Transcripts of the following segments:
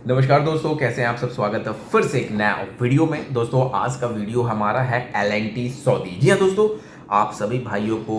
नमस्कार दोस्तों, कैसे हैं आप सब। स्वागत है फिर से एक नया वीडियो में। दोस्तों आज का वीडियो हमारा है L&T सऊदी। जी हाँ दोस्तों, आप सभी भाइयों को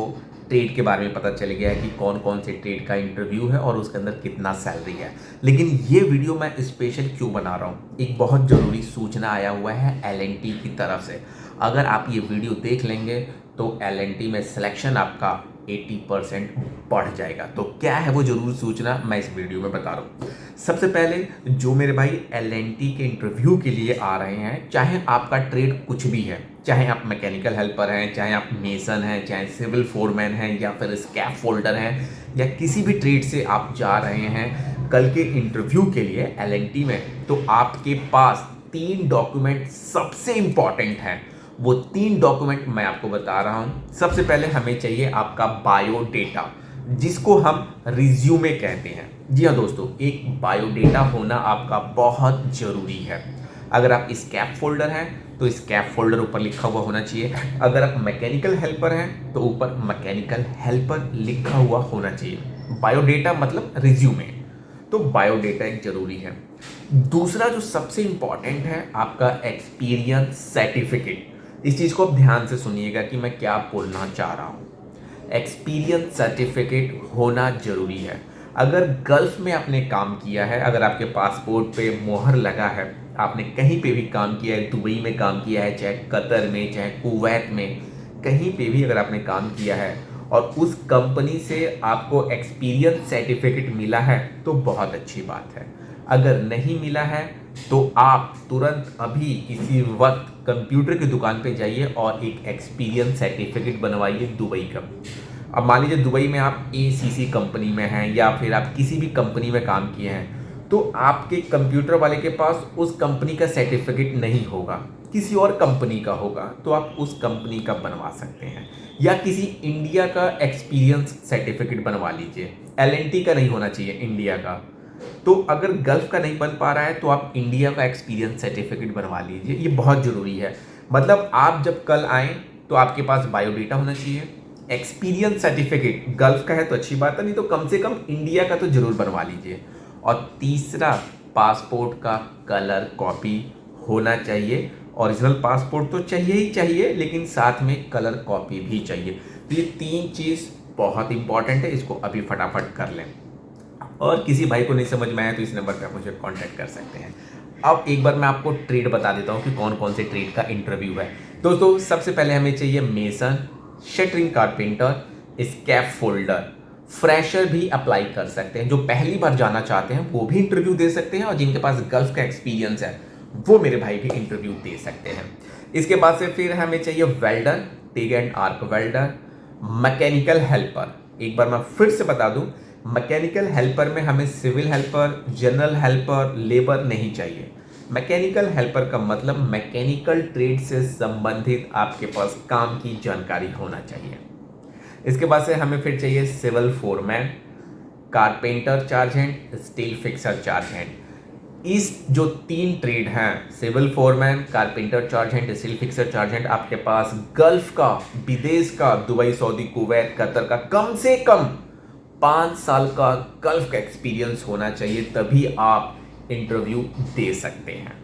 ट्रेड के बारे में पता चल गया है कि कौन कौन से ट्रेड का इंटरव्यू है और उसके अंदर कितना सैलरी है। लेकिन ये वीडियो मैं स्पेशल क्यों बना रहा हूँ, एक बहुत ज़रूरी सूचना आया हुआ है L&T की तरफ से। अगर आप ये वीडियो देख लेंगे तो L&T में सिलेक्शन आपका 80% बढ़ जाएगा। तो क्या है वो जरूर सूचना, मैं इस वीडियो में बता रहा हूँ। सबसे पहले जो मेरे भाई L&T के इंटरव्यू के लिए आ रहे हैं, चाहे आपका ट्रेड कुछ भी है, चाहे आप मैकेनिकल हेल्पर हैं, चाहे आप मेसन हैं, चाहे सिविल फोरमैन हैं, या फिर स्कैफ फोल्डर हैं, या किसी भी ट्रेड से आप जा रहे हैं कल के इंटरव्यू के लिए L&T में, तो आपके पास 3 डॉक्यूमेंट सबसे इंपॉर्टेंट हैं। वो 3 डॉक्यूमेंट मैं आपको बता रहा हूं। सबसे पहले हमें चाहिए आपका बायोडेटा, जिसको हम रिज्यूमे कहते हैं। जी हाँ दोस्तों, एक बायोडेटा होना आपका बहुत जरूरी है। अगर आप स्कैप फोल्डर हैं तो स्कैप फोल्डर ऊपर लिखा हुआ होना चाहिए। अगर आप मैकेनिकल हेल्पर हैं तो ऊपर मैकेनिकल हेल्पर लिखा हुआ होना चाहिए। बायोडेटा मतलब रिज्यूमे, तो बायोडेटा एक जरूरी है। दूसरा जो सबसे इंपॉर्टेंट है, आपका एक्सपीरियंस सर्टिफिकेट। इस चीज़ को आप ध्यान से सुनिएगा कि मैं क्या बोलना चाह रहा हूँ। एक्सपीरियंस सर्टिफिकेट होना जरूरी है। अगर गल्फ में आपने काम किया है, अगर आपके पासपोर्ट पे मोहर लगा है, आपने कहीं पे भी काम किया है, दुबई में काम किया है, चाहे कतर में, चाहे कुवैत में, कहीं पे भी अगर आपने काम किया है और उस कंपनी से आपको एक्सपीरियंस सर्टिफिकेट मिला है तो बहुत अच्छी बात है। अगर नहीं मिला है तो आप तुरंत अभी इसी वक्त कंप्यूटर की दुकान पे जाइए और एक एक्सपीरियंस सर्टिफिकेट बनवाइए दुबई का। अब मान लीजिए दुबई में आप ACC कंपनी में हैं या फिर आप किसी भी कंपनी में काम किए हैं, तो आपके कंप्यूटर वाले के पास उस कंपनी का सर्टिफिकेट नहीं होगा, किसी और कंपनी का होगा, तो आप उस कंपनी का बनवा सकते हैं। या किसी इंडिया का एक्सपीरियंस सर्टिफिकेट बनवा लीजिए। L&T का नहीं होना चाहिए, इंडिया का। तो अगर गल्फ का नहीं बन पा रहा है तो आप इंडिया का एक्सपीरियंस सर्टिफिकेट बनवा लीजिए, ये बहुत ज़रूरी है। मतलब आप जब कल आएँ तो आपके पास बायोडेटा होना चाहिए, एक्सपीरियंस सर्टिफिकेट गल्फ का है तो अच्छी बात है, नहीं तो कम से कम इंडिया का तो जरूर बनवा लीजिए। और तीसरा, पासपोर्ट का कलर कॉपी होना चाहिए। ओरिजिनल पासपोर्ट तो चाहिए ही चाहिए, लेकिन साथ में कलर कॉपी भी चाहिए। तो ये 3 चीज़ बहुत इंपॉर्टेंट है, इसको अभी फटाफट कर लें। और किसी भाई को नहीं समझ में आया तो इस नंबर पे आप मुझे कांटेक्ट कर सकते हैं। अब एक बार मैं आपको ट्रेड बता देता हूँ कि कौन कौन से ट्रेड का इंटरव्यू है। दोस्तों सबसे पहले हमें चाहिए mason, shuttering carpenter, scaffolder. Fresher भी अप्लाई कर सकते हैं, जो पहली बार जाना चाहते हैं वो भी इंटरव्यू दे सकते हैं, और जिनके पास गल्फ का एक्सपीरियंस है वो मेरे भाई भी इंटरव्यू दे सकते हैं। इसके बाद से फिर हमें चाहिए welder, TIG and arc welder, mechanical helper. एक बार मैं फिर से बता दूं, मैकेनिकल हेल्पर में हमें civil helper, general helper, labour नहीं चाहिए। मैकेनिकल हेल्पर का मतलब मैकेनिकल ट्रेड से संबंधित आपके पास काम की जानकारी होना चाहिए। इसके बाद से हमें फिर चाहिए civil foreman, carpenter charge hand, steel fixer charge hand. इस जो 3 ट्रेड हैं, civil foreman, carpenter charge hand, steel fixer charge hand, आपके पास गल्फ का, विदेश का, दुबई, सऊदी, कुवैत, कतर का कम से कम 5 साल का गल्फ का एक्सपीरियंस होना चाहिए, तभी आप इंटरव्यू दे सकते हैं।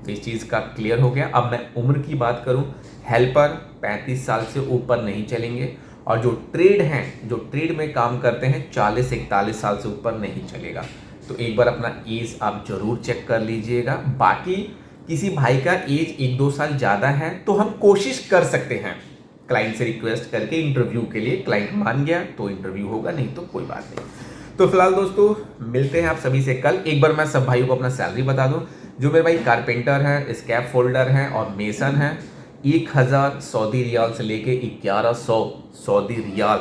तो इस चीज़ का क्लियर हो गया। अब मैं उम्र की बात करूं, हेल्पर 35 साल से ऊपर नहीं चलेंगे, और जो ट्रेड हैं, जो ट्रेड में काम करते हैं, 40 से 41 साल से ऊपर नहीं चलेगा। तो एक बार अपना एज आप जरूर चेक कर लीजिएगा। बाकी किसी भाई का एज 1-2 साल ज़्यादा है तो हम कोशिश कर सकते हैं क्लाइंट से रिक्वेस्ट करके इंटरव्यू के लिए। क्लाइंट मान गया तो इंटरव्यू होगा, नहीं तो कोई बात नहीं। तो फिलहाल दोस्तों मिलते हैं आप सभी से कल। एक बार मैं सब भाइयों को अपना सैलरी बता दूं। जो मेरे भाई कारपेंटर हैं, स्कैप फोल्डर हैं और मेसन हैं, 1000 सऊदी रियाल से लेके 1100 सऊदी रियाल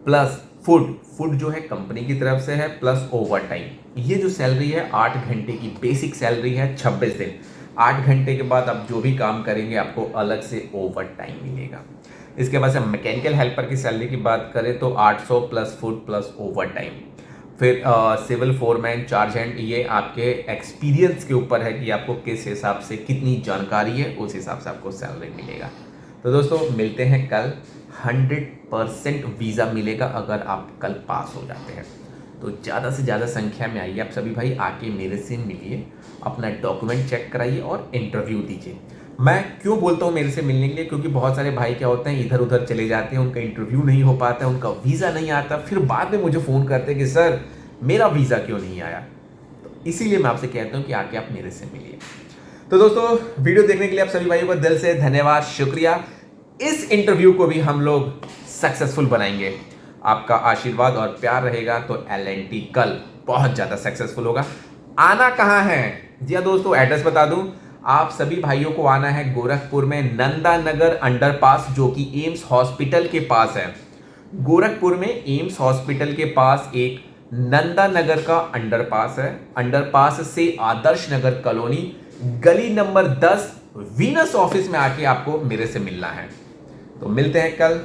प्लस फूड जो है कंपनी की तरफ से है, प्लस ओवर टाइम। ये जो सैलरी है 8 घंटे की बेसिक सैलरी है, 26 दिन। 8 घंटे के बाद आप जो भी काम करेंगे आपको अलग से ओवर टाइम मिलेगा। इसके बाद से मैकेनिकल हेल्पर की सैलरी की बात करें तो 800 plus food plus over time. फिर सिविल फोरमैन चार्ज हैंड, ये आपके एक्सपीरियंस के ऊपर है कि आपको किस हिसाब से कितनी जानकारी है, उस हिसाब से आपको सैलरी मिलेगा। तो दोस्तों मिलते हैं कल। 100% वीज़ा मिलेगा अगर आप कल पास हो जाते हैं। तो ज़्यादा से ज़्यादा संख्या में आइए आप सभी भाई, आके मेरे से मिलिए, अपना डॉक्यूमेंट चेक कराइए और इंटरव्यू दीजिए। मैं क्यों बोलता हूँ मेरे से मिलने के लिए, क्योंकि बहुत सारे भाई क्या होते हैं इधर उधर चले जाते हैं, उनका इंटरव्यू नहीं हो पाता है, उनका वीज़ा नहीं आता, फिर बाद में मुझे फ़ोन करते हैं कि सर मेरा वीज़ा क्यों नहीं आया। तो इसीलिए मैं आपसे कहता हूँ कि आके आप मेरे से मिलिए। तो दोस्तों वीडियो देखने के लिए आप सभी भाइयों को दिल से धन्यवाद, शुक्रिया। इस इंटरव्यू को भी हम लोग सक्सेसफुल बनाएंगे। आपका आशीर्वाद और प्यार रहेगा तो L&T कल बहुत ज़्यादा सक्सेसफुल होगा। आना कहाँ है? जी हाँ दोस्तों, एड्रेस बता दूं, आप सभी भाइयों को आना है गोरखपुर में नंदा नगर अंडरपास, जो कि एम्स हॉस्पिटल के पास है। गोरखपुर में एम्स हॉस्पिटल के पास एक नंदा नगर का अंडरपास है। अंडरपास से आदर्श नगर कॉलोनी, गली नंबर 10, वीनस ऑफिस में आके आपको मेरे से मिलना है। तो मिलते हैं कल।